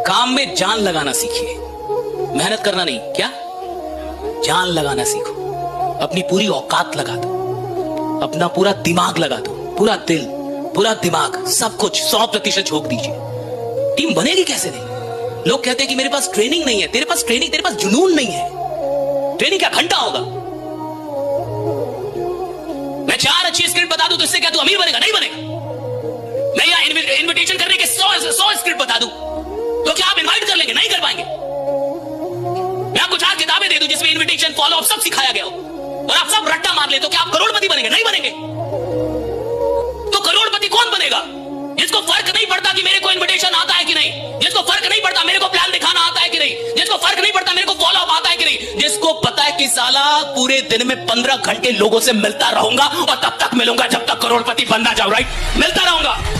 काम में जान लगाना सीखिए, मेहनत करना नहीं। क्या? जान लगाना सीखो। अपनी पूरी औकात लगा दो, अपना पूरा दिमाग लगा दो, पूरा दिल, पूरा दिमाग, सब कुछ 100% झोंक दीजिए। टीम बनेगी कैसे नहीं? लोग कहते हैं कि मेरे पास ट्रेनिंग नहीं है। तेरे पास ट्रेनिंग, तेरे पास जुनून नहीं है। ट्रेनिंग क्या घंटा होगा? मैं 4 अच्छी स्क्रिप्ट बता दूं तो इससे क्या तू अमीर बनेगा? नहीं बनेगा। मैं यहां इन्विटेशन करने के 100 स्क्रिप्ट बता दूं तो क्या आप इनवाइट कर लेंगे? नहीं कर पाएंगे। मैं आपको 4 किताबें दे दूं जिसमें इन्विटेशन, फॉलो अप सब सिखाया गया हो और आप सब रट्टा मार ले तो क्या आप करोड़पति बनेंगे? नहीं बनेंगे। तो करोड़पति कौन बनेगा? जिसको फर्क नहीं पड़ता कि मेरे को इन्विटेशन आता है कि नहीं, जिसको फर्क नहीं पड़ता मेरे को प्लान दिखाना आता है कि नहीं, जिसको फर्क नहीं पड़ता मेरे को फॉलो अप आता है कि नहीं, जिसको पता है कि साला पूरे दिन में 15 घंटे लोगों से मिलता रहूंगा और तब तक मिलूंगा जब तक करोड़पति बनना जाऊं। राइट? मिलता रहूंगा।